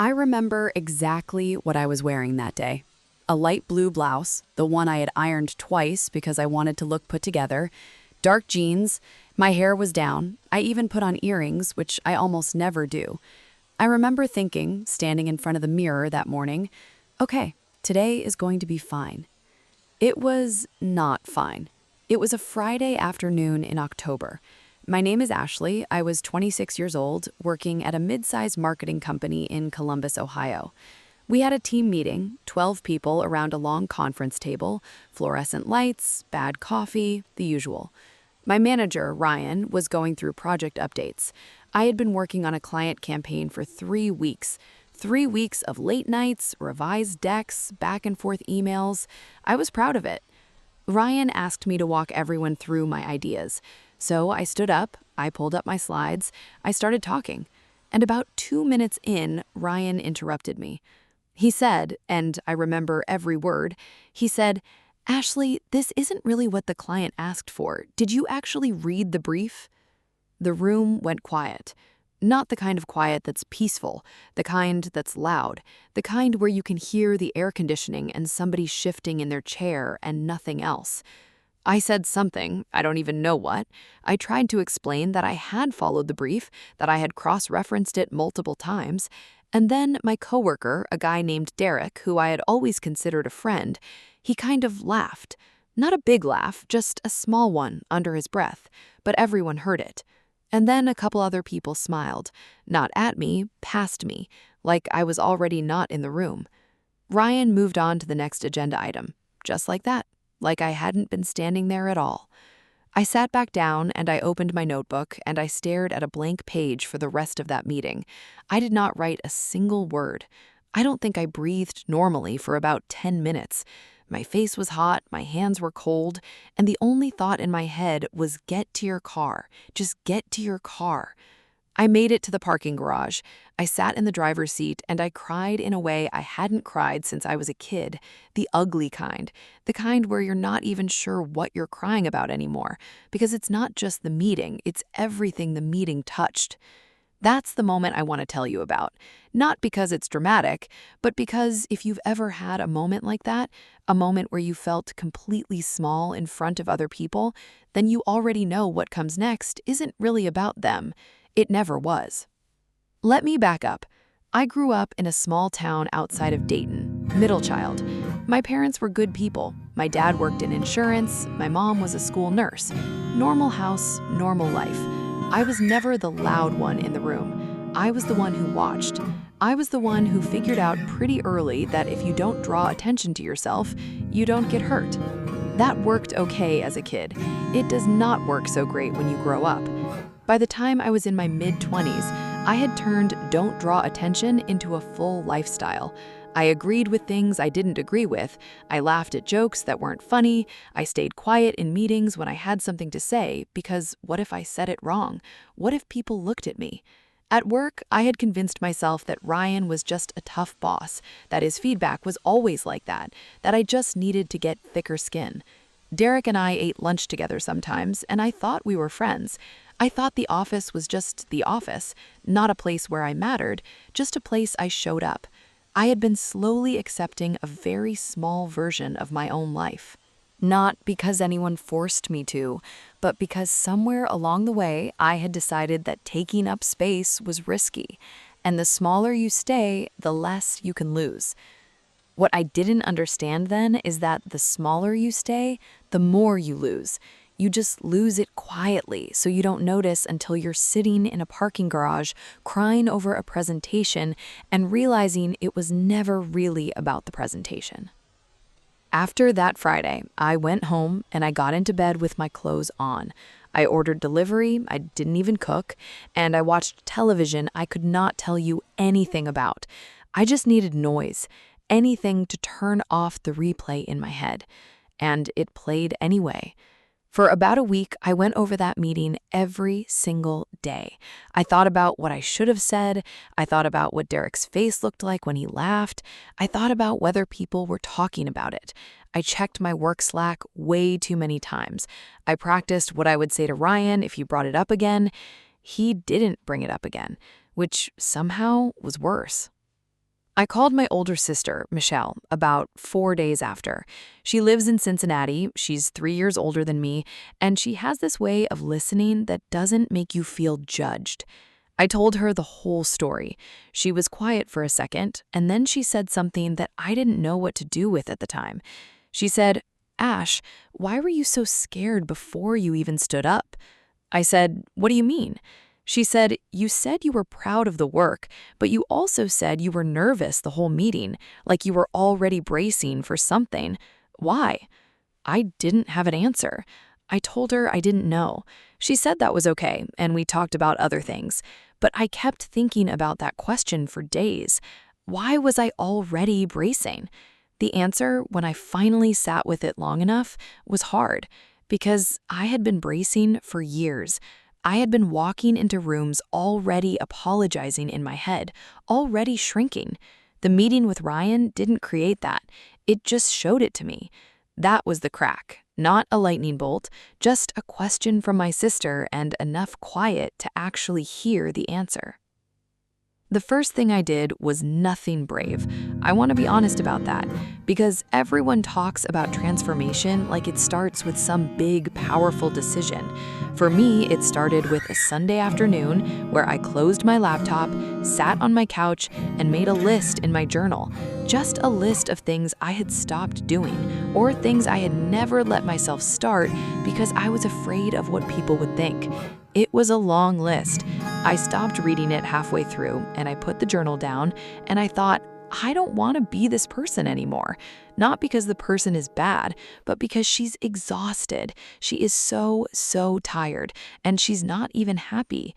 I remember exactly what I was wearing that day. A light blue blouse, the one I had ironed twice because I wanted to look put together, dark jeans, my hair was down, I even put on earrings, which I almost never do. I remember thinking, standing in front of the mirror that morning, okay, today is going to be fine. It was not fine. It was a Friday afternoon in October. My name is Ashley. I was 26 years old, working at a mid-sized marketing company in Columbus, Ohio. We had a team meeting, 12 people around a long conference table, fluorescent lights, bad coffee, the usual. My manager, Ryan, was going through project updates. I had been working on a client campaign for 3 weeks. 3 weeks of late nights, revised decks, back and forth emails. I was proud of it. Ryan asked me to walk everyone through my ideas. So I stood up, I pulled up my slides, I started talking. And about 2 minutes in, Ryan interrupted me. He said, and I remember every word, he said, "Ashley, this isn't really what the client asked for. Did you actually read the brief?" The room went quiet. Not the kind of quiet that's peaceful, the kind that's loud, the kind where you can hear the air conditioning and somebody shifting in their chair and nothing else. I said something, I don't even know what. I tried to explain that I had followed the brief, that I had cross-referenced it multiple times, and then my coworker, a guy named Derek, who I had always considered a friend, he kind of laughed. Not a big laugh, just a small one under his breath, but everyone heard it. And then a couple other people smiled, not at me, past me, like I was already not in the room. Ryan moved on to the next agenda item, just like that, like I hadn't been standing there at all. I sat back down and I opened my notebook and I stared at a blank page for the rest of that meeting. I did not write a single word. I don't think I breathed normally for about 10 minutes. My face was hot, my hands were cold, and the only thought in my head was get to your car. Just get to your car. I made it to the parking garage. I sat in the driver's seat and I cried in a way I hadn't cried since I was a kid. The ugly kind. The kind where you're not even sure what you're crying about anymore. Because it's not just the meeting, it's everything the meeting touched. That's the moment I want to tell you about. Not because it's dramatic, but because if you've ever had a moment like that, a moment where you felt completely small in front of other people, then you already know what comes next isn't really about them. It never was. Let me back up. I grew up in a small town outside of Dayton, middle child. My parents were good people. My dad worked in insurance, my mom was a school nurse. Normal house, normal life. I was never the loud one in the room. I was the one who watched. I was the one who figured out pretty early that if you don't draw attention to yourself, you don't get hurt. That worked okay as a kid. It does not work so great when you grow up. By the time I was in my mid-20s, I had turned don't draw attention into a full lifestyle. I agreed with things I didn't agree with. I laughed at jokes that weren't funny. I stayed quiet in meetings when I had something to say because what if I said it wrong? What if people looked at me? At work, I had convinced myself that Ryan was just a tough boss, that his feedback was always like that I just needed to get thicker skin. Derek and I ate lunch together sometimes, and I thought we were friends. I thought the office was just the office, not a place where I mattered, just a place I showed up. I had been slowly accepting a very small version of my own life. Not because anyone forced me to, but because somewhere along the way I had decided that taking up space was risky, and the smaller you stay, the less you can lose. What I didn't understand then is that the smaller you stay, the more you lose. You just lose it quietly, so you don't notice until you're sitting in a parking garage, crying over a presentation, and realizing it was never really about the presentation. After that Friday, I went home and I got into bed with my clothes on. I ordered delivery, I didn't even cook, and I watched television I could not tell you anything about. I just needed noise, anything to turn off the replay in my head. And it played anyway. For about a week, I went over that meeting every single day. I thought about what I should have said. I thought about what Derek's face looked like when he laughed. I thought about whether people were talking about it. I checked my work Slack way too many times. I practiced what I would say to Ryan if he brought it up again. He didn't bring it up again, which somehow was worse. I called my older sister, Michelle, about 4 days after. She lives in Cincinnati, she's 3 years older than me, and she has this way of listening that doesn't make you feel judged. I told her the whole story. She was quiet for a second, and then she said something that I didn't know what to do with at the time. She said, "Ash, why were you so scared before you even stood up?" I said, "What do you mean?" She said, "You said you were proud of the work, but you also said you were nervous the whole meeting, like you were already bracing for something. Why?" I didn't have an answer. I told her I didn't know. She said that was okay, and we talked about other things. But I kept thinking about that question for days. Why was I already bracing? The answer, when I finally sat with it long enough, was hard, because I had been bracing for years. I had been walking into rooms already apologizing in my head, already shrinking. The meeting with Ryan didn't create that. It just showed it to me. That was the crack, not a lightning bolt, just a question from my sister and enough quiet to actually hear the answer. The first thing I did was nothing brave. I want to be honest about that, because everyone talks about transformation like it starts with some big, powerful decision. For me, it started with a Sunday afternoon where I closed my laptop, sat on my couch, and made a list in my journal. Just a list of things I had stopped doing, or things I had never let myself start because I was afraid of what people would think. It was a long list. I stopped reading it halfway through, and I put the journal down, and I thought, I don't want to be this person anymore. Not because the person is bad, but because she's exhausted. She is so tired, and she's not even happy.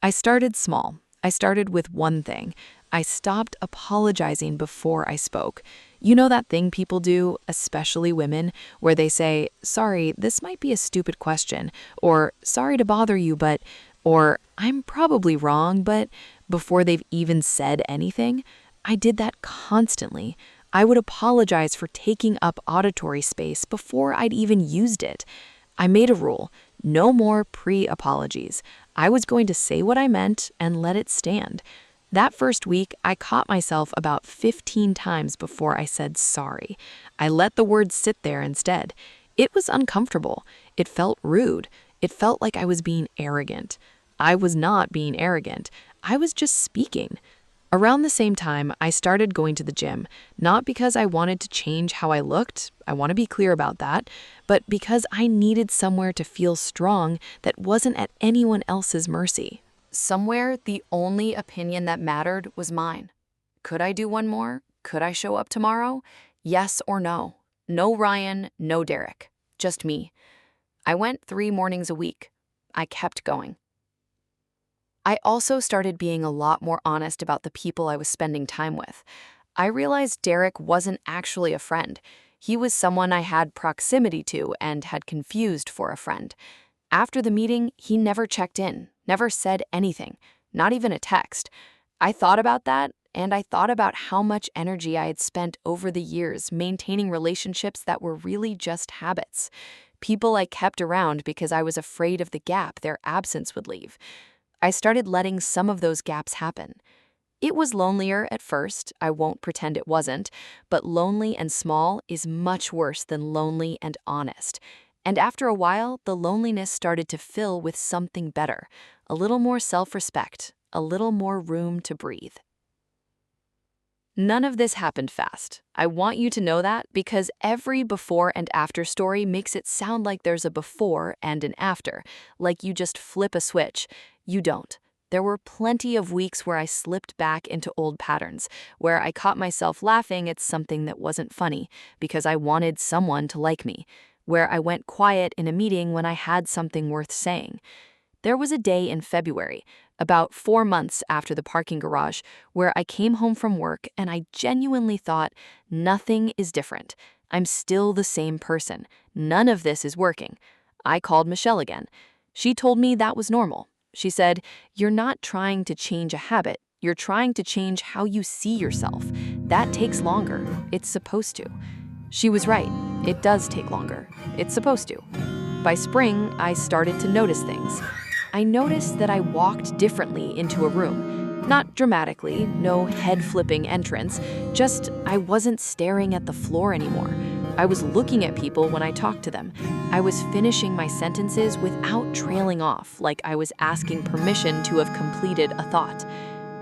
I started small. I started with one thing. I stopped apologizing before I spoke. You know that thing people do, especially women, where they say, "Sorry, this might be a stupid question," or "Sorry to bother you, but," or "I'm probably wrong, but," before they've even said anything? I did that constantly. I would apologize for taking up auditory space before I'd even used it. I made a rule: no more pre-apologies. I was going to say what I meant and let it stand. That first week, I caught myself about 15 times before I said sorry. I let the words sit there instead. It was uncomfortable. It felt rude. It felt like I was being arrogant. I was not being arrogant. I was just speaking. Around the same time, I started going to the gym, not because I wanted to change how I looked, I want to be clear about that, but because I needed somewhere to feel strong that wasn't at anyone else's mercy. Somewhere, the only opinion that mattered was mine. Could I do one more? Could I show up tomorrow? Yes or no? No Ryan, no Derek. Just me. I went 3 mornings a week. I kept going. I also started being a lot more honest about the people I was spending time with. I realized Derek wasn't actually a friend. He was someone I had proximity to and had confused for a friend. After the meeting, he never checked in, never said anything, not even a text. I thought about that, and I thought about how much energy I had spent over the years maintaining relationships that were really just habits. People I kept around because I was afraid of the gap their absence would leave. I started letting some of those gaps happen. It was lonelier at first, I won't pretend it wasn't, but lonely and small is much worse than lonely and honest. And after a while, the loneliness started to fill with something better, a little more self-respect, a little more room to breathe. None of this happened fast. I want you to know that because every before and after story makes it sound like there's a before and an after, like you just flip a switch. You don't. There were plenty of weeks where I slipped back into old patterns, where I caught myself laughing at something that wasn't funny because I wanted someone to like me, where I went quiet in a meeting when I had something worth saying. There was a day in February, about 4 months after the parking garage, where I came home from work and I genuinely thought, nothing is different. I'm still the same person. None of this is working. I called Michelle again. She told me that was normal. She said, "You're not trying to change a habit. You're trying to change how you see yourself. That takes longer. It's supposed to." She was right. It does take longer. It's supposed to. By spring, I started to notice things. I noticed that I walked differently into a room. Not dramatically, no head-flipping entrance, just I wasn't staring at the floor anymore. I was looking at people when I talked to them. I was finishing my sentences without trailing off, like I was asking permission to have completed a thought.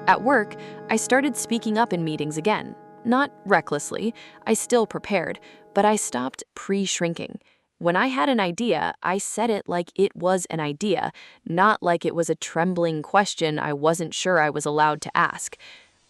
At work, I started speaking up in meetings again. Not recklessly, I still prepared, but I stopped pre-shrinking. When I had an idea, I said it like it was an idea, not like it was a trembling question I wasn't sure I was allowed to ask.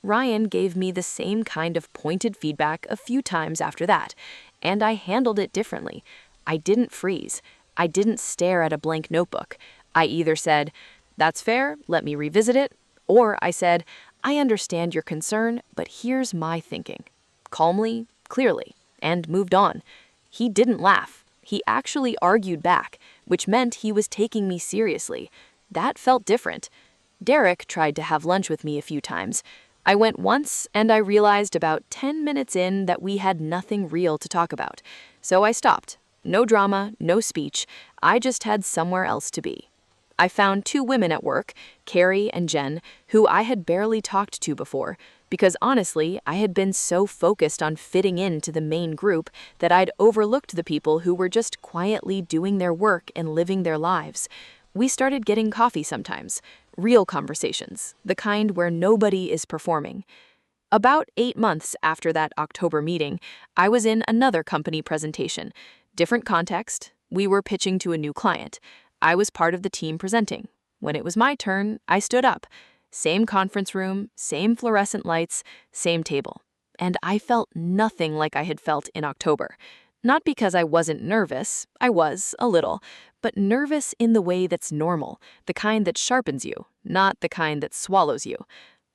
Ryan gave me the same kind of pointed feedback a few times after that, and I handled it differently. I didn't freeze. I didn't stare at a blank notebook. I either said, "That's fair, let me revisit it," or I said, "I understand your concern, but here's my thinking." Calmly, clearly, and moved on. He didn't laugh. He actually argued back, which meant he was taking me seriously. That felt different. Derek tried to have lunch with me a few times. I went once, and I realized about 10 minutes in that we had nothing real to talk about. So I stopped. No drama, no speech. I just had somewhere else to be. I found 2 women at work, Carrie and Jen, who I had barely talked to before, because honestly, I had been so focused on fitting into the main group that I'd overlooked the people who were just quietly doing their work and living their lives. We started getting coffee sometimes, real conversations, the kind where nobody is performing. About 8 months after that October meeting, I was in another company presentation. Different context, we were pitching to a new client. I was part of the team presenting. When it was my turn, I stood up. Same conference room, same fluorescent lights, same table. And I felt nothing like I had felt in October. Not because I wasn't nervous, I was, a little, but nervous in the way that's normal, the kind that sharpens you, not the kind that swallows you.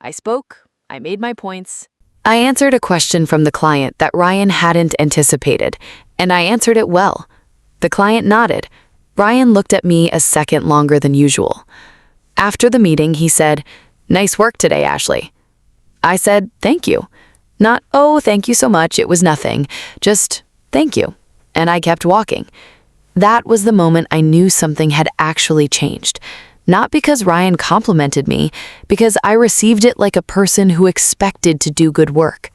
I spoke, I made my points. I answered a question from the client that Ryan hadn't anticipated, and I answered it well. The client nodded. Ryan looked at me a second longer than usual. After the meeting, he said, "Nice work today, Ashley." I said, "Thank you." Not, "Oh, thank you so much, it was nothing." Just, "Thank you." And I kept walking. That was the moment I knew something had actually changed. Not because Ryan complimented me, because I received it like a person who expected to do good work.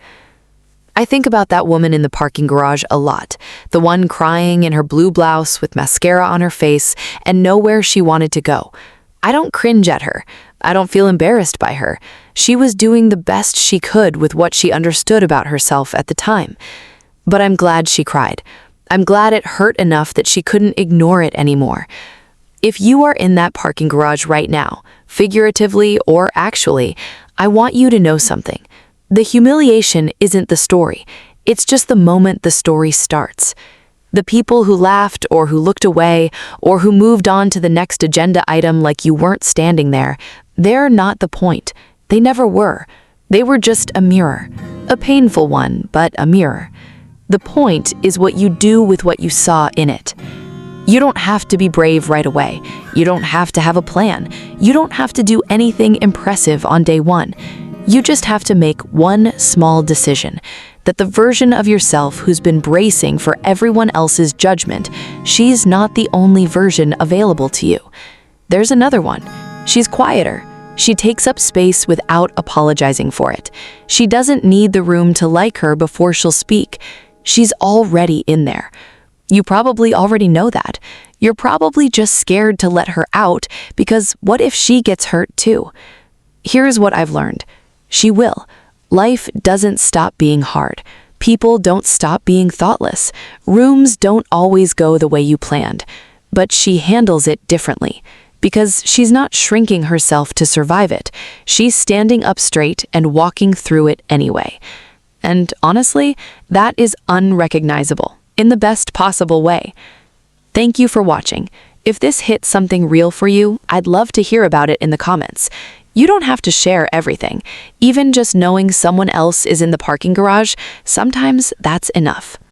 I think about that woman in the parking garage a lot, the one crying in her blue blouse with mascara on her face and nowhere she wanted to go. I don't cringe at her. I don't feel embarrassed by her. She was doing the best she could with what she understood about herself at the time. But I'm glad she cried. I'm glad it hurt enough that she couldn't ignore it anymore. If you are in that parking garage right now, figuratively or actually, I want you to know something. The humiliation isn't the story. It's just the moment the story starts. The people who laughed or who looked away or who moved on to the next agenda item like you weren't standing there, they're not the point. They never were. They were just a mirror. A painful one, but a mirror. The point is what you do with what you saw in it. You don't have to be brave right away. You don't have to have a plan. You don't have to do anything impressive on day one. You just have to make one small decision, that the version of yourself who's been bracing for everyone else's judgment, she's not the only version available to you. There's another one. She's quieter. She takes up space without apologizing for it. She doesn't need the room to like her before she'll speak. She's already in there. You probably already know that. You're probably just scared to let her out because what if she gets hurt too? Here's what I've learned. She will. Life doesn't stop being hard. People don't stop being thoughtless. Rooms don't always go the way you planned. But she handles it differently. Because she's not shrinking herself to survive it. She's standing up straight and walking through it anyway. And honestly, that is unrecognizable, in the best possible way. Thank you for watching. If this hit something real for you, I'd love to hear about it in the comments. You don't have to share everything. Even just knowing someone else is in the parking garage, sometimes that's enough.